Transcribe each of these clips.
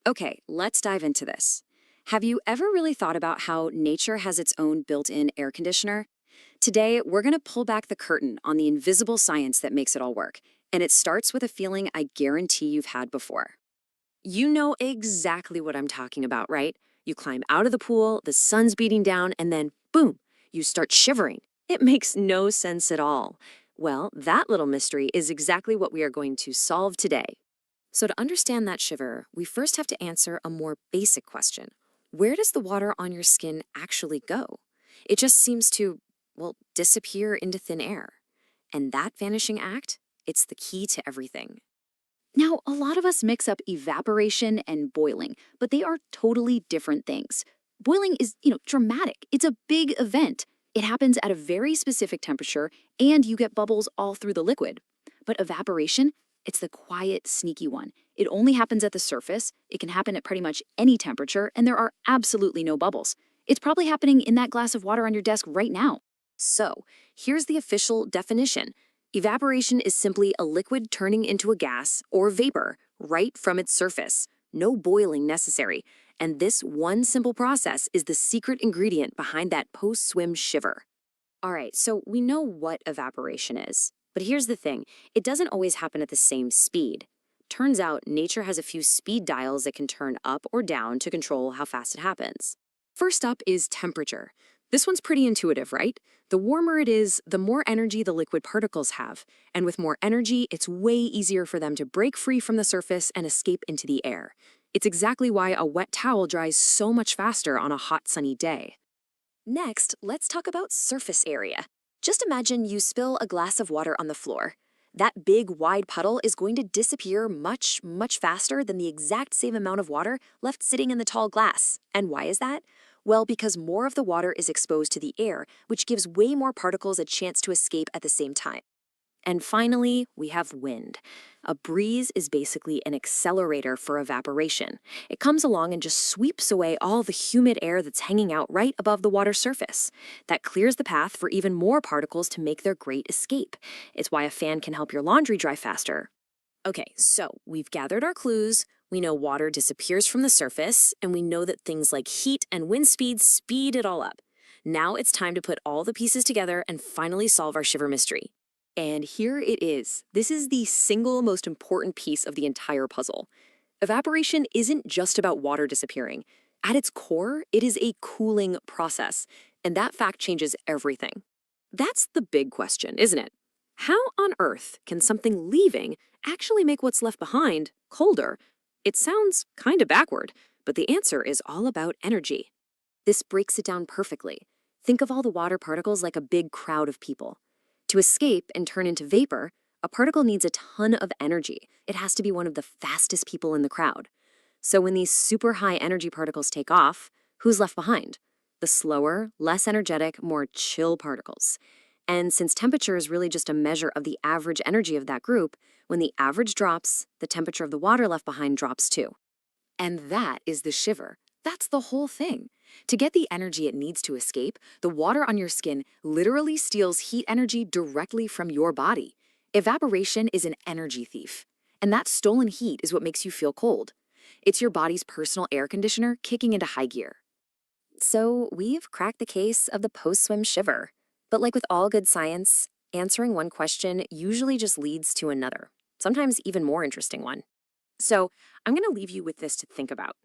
Okay, let's dive into this. Have you ever really thought about how nature has its own built-in air conditioner? Today, we're going to pull back the curtain on the invisible science that makes it all work, and it starts with a feeling I guarantee you've had before. You know exactly what I'm talking about, right? You climb out of the pool, the sun's beating down, and then boom, you start shivering. It makes no sense at all. Well, that little mystery is exactly what we are going to solve today. So, to understand that shiver, we first have to answer a more basic question. Where does the water on your skin actually go? It just seems to, well, disappear into thin air. And that vanishing act, it's the key to everything. Now, a lot of us mix up evaporation and boiling, but they are totally different things. Boiling is, dramatic. It's a big event. It happens at a very specific temperature, and you get bubbles all through the liquid. But evaporation, it's the quiet, sneaky one. It only happens at the surface, it can happen at pretty much any temperature, and there are absolutely no bubbles. It's probably happening in that glass of water on your desk right now. So, here's the official definition. Evaporation is simply a liquid turning into a gas or vapor right from its surface. No boiling necessary. And this one simple process is the secret ingredient behind that post-swim shiver. All right, so we know what evaporation is. But here's the thing, it doesn't always happen at the same speed. Turns out nature has a few speed dials that can turn up or down to control how fast it happens. First up is temperature. This one's pretty intuitive, right? The warmer it is, the more energy the liquid particles have. And with more energy, it's way easier for them to break free from the surface and escape into the air. It's exactly why a wet towel dries so much faster on a hot, sunny day. Next, let's talk about surface area. Just imagine you spill a glass of water on the floor. That big, wide puddle is going to disappear much, much faster than the exact same amount of water left sitting in the tall glass. And why is that? Well, because more of the water is exposed to the air, which gives way more particles a chance to escape at the same time. And finally, we have wind. A breeze is basically an accelerator for evaporation. It comes along and just sweeps away all the humid air that's hanging out right above the water's surface. That clears the path for even more particles to make their great escape. It's why a fan can help your laundry dry faster. Okay, so we've gathered our clues. We know water disappears from the surface, and we know that things like heat and wind speed it all up. Now it's time to put all the pieces together and finally solve our shiver mystery. And here it is. This is the single most important piece of the entire puzzle. Evaporation isn't just about water disappearing. At its core, it is a cooling process, and that fact changes everything. That's the big question, isn't it? How on earth can something leaving actually make what's left behind colder? It sounds kind of backward, but the answer is all about energy. This breaks it down perfectly. Think of all the water particles like a big crowd of people. To escape and turn into vapor, a particle needs a ton of energy. It has to be one of the fastest people in the crowd. So when these super high energy particles take off, who's left behind? The slower, less energetic, more chill particles. And since temperature is really just a measure of the average energy of that group, when the average drops, the temperature of the water left behind drops too. And that is the shiver. That's the whole thing. To get the energy it needs to escape, the water on your skin literally steals heat energy directly from your body. Evaporation is an energy thief. And that stolen heat is what makes you feel cold. It's your body's personal air conditioner kicking into high gear. So we've cracked the case of the post-swim shiver. But like with all good science, answering one question usually just leads to another, sometimes even more interesting one. So I'm going to leave you with this to think about.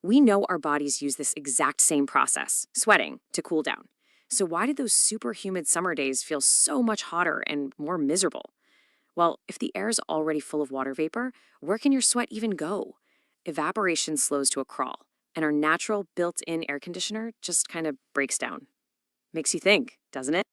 We know our bodies use this exact same process, sweating, to cool down. So why did those super humid summer days feel so much hotter and more miserable? Well, if the air is already full of water vapor, where can your sweat even go? Evaporation slows to a crawl, and our natural built-in air conditioner just kind of breaks down. Makes you think, doesn't it?